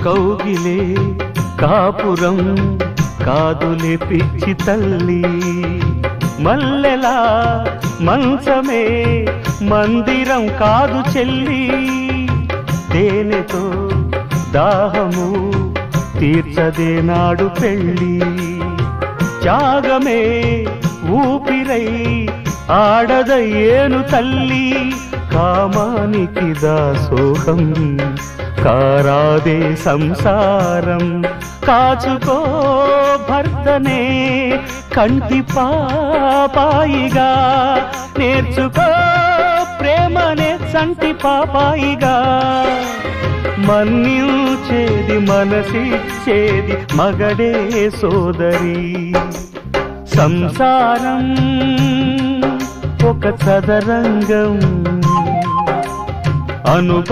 కౌగిలే కాపురం కాదులే పిచ్చి తల్లి, మల్లెలా మంచమే మందిరం కాదు చెల్లి, తేనెతో దాహము తీర్చదే నాడు పెళ్ళి, త్యాగమే ఊపిరై ఆడదయ్యేను తల్లి, కామానికి దాసోహం కారాదే సంసారం, కాచుకో భర్తనే కంటి పాపాయిగా, నేర్చుకో ప్రేమనే సంటి పాపాయిగా, మన్నించేది మనసిచ్చేది మగడే సోదరి, సంసారం ఒక చదరంగం అను